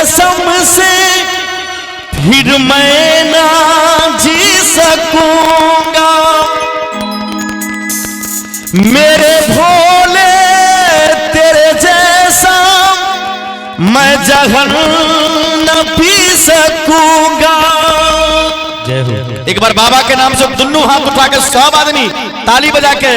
कसम से फिर मैं ना जी सकूंगा। मेरे भोले तेरे जैसा मैं जहर न पी सकूंगा। जय हो। एक बार बाबा के नाम से दोनों हाथ उठा के सब आदमी ताली बजा के,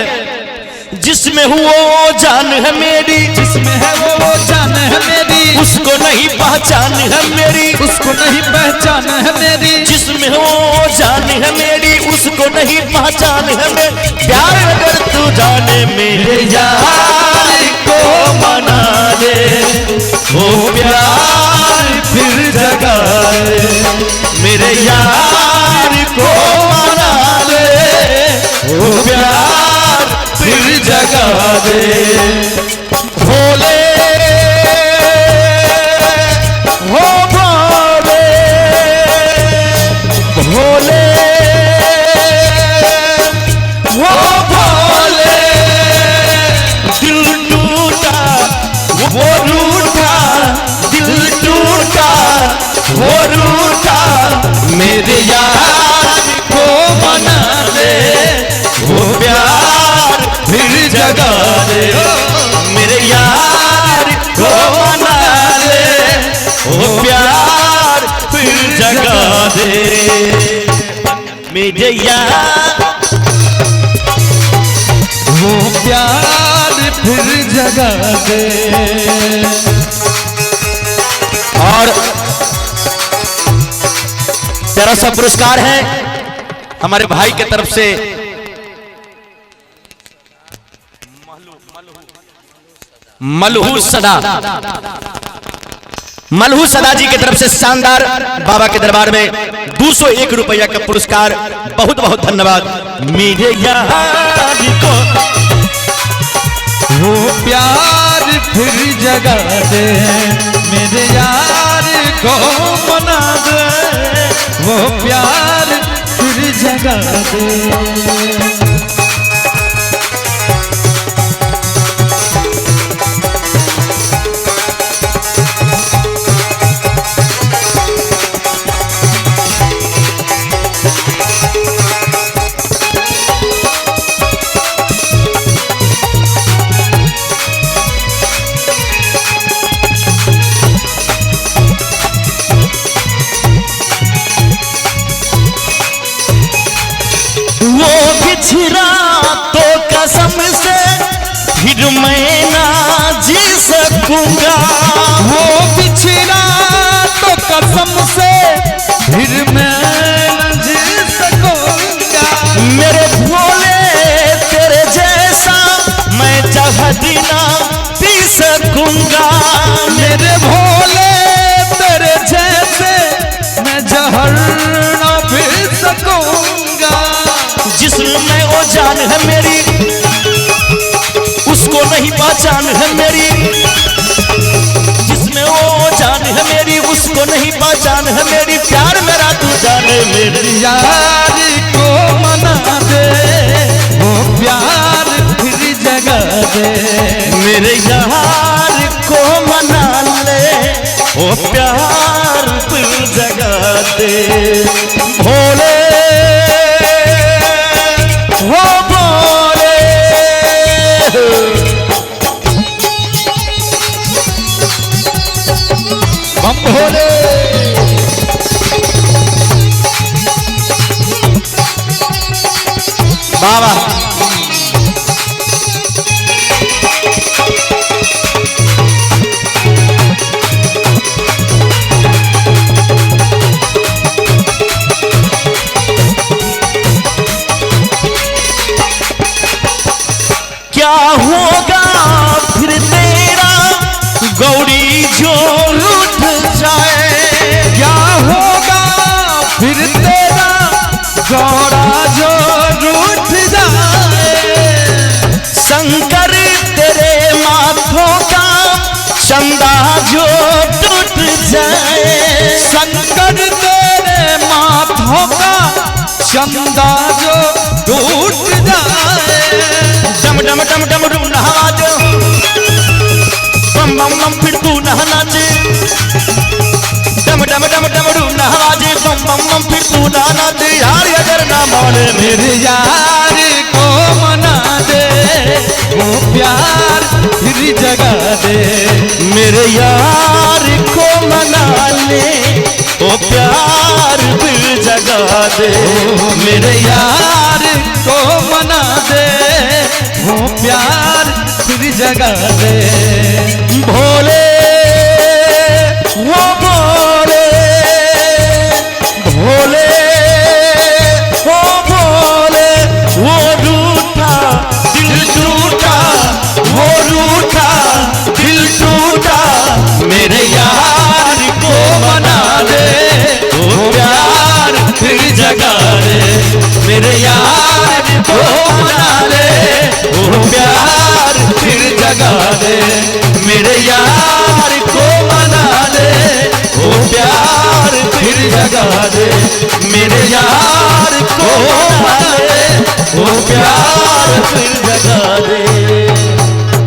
जिसमें हो वो जान है मेरी, जिसमें है वो जान है मेरी, उसको नहीं पहचान है मेरी, उसको नहीं पहचान है मेरी, जिसमें हो वो जान है मेरी, उसको नहीं पहचान है मेरी। प्यार अगर तू जाने मेरे यार को मना दे, वो प्यार फिर जगा दे। मेरे यार को मना दे, वो प्यार फिर जगा दे। भोले हो भोले, भोले हो भोले, दिल टूटा वो रूठा, दिल टूटा वो रूठा। मेरे यार को मना दे, वो प्यार फिर जगा दे। मेरे यार को मना दे, वो प्यार फिर जगा दे। मेरे यार वो प्यार फिर जगा दे। और तेरा सा पुरस्कार है हमारे भाई के तरफ से, मलहू सदा, मलहू सदा जी की तरफ से शानदार बाबा के दरबार में 201 रुपया का पुरस्कार। बहुत बहुत धन्यवाद। मेरे यार को वो प्यार फिर जगा दे, मेरे यार को मना दे, वो प्यार फिर जगा दे। बिछड़ा तो कसम से फिर मैं ना जी सकूंगा। वो बिछड़ा तो कसम से फिर मैं न जी सकूंगा। मेरे भोले तेरे जैसा मैं जहर ना पी सकूंगा। मेरे भोले तेरे जैसे मैं जहर न पी सकूंगा। जिसमें वो जान है मेरी, उसको नहीं पहचान है मेरी, जिसमें वो जान है मेरी, उसको नहीं पहचान है मेरी। प्यार मेरा तू जाने मेरे यार को मना दे, वो प्यार फिर जगा दे। मेरे यार को मना ले, वो प्यार फिर जगा दे। भोले हो भोले, बम भोले। बाबा क्या होगा फिर तेरा गौरी जो रूठ जाए। क्या होगा फिर तेरा गौरा जो रूठ जाए। शंकर तेरे माथों का चंदा जो टूट जाए। शंकर तेरे माथों का चंदा जो टूट जाए। डम डम डम डम डम नहा जो, बम बम बम फिर तू नहा नाचे। बुलाना दे यार अगर ना माने मेरे यार को मना दे, वो प्यार फिर जगा दे। मेरे यार को मना ले वो प्यार फिर जगा दे। मेरे यार को मना दे, वो प्यार फिर जगा दे। भोले वो भोले, भोले वो भोले, वो रूठा दिल टूटा, वो रूठा दिल टूटा। मेरे यार को मना दे वो प्यार फिर जगा दे। मेरे यार को मना दे वो प्यार फिर जगा दे। मेरे यार को मना दे वो प्यार फिर जगा दे। मेरे यार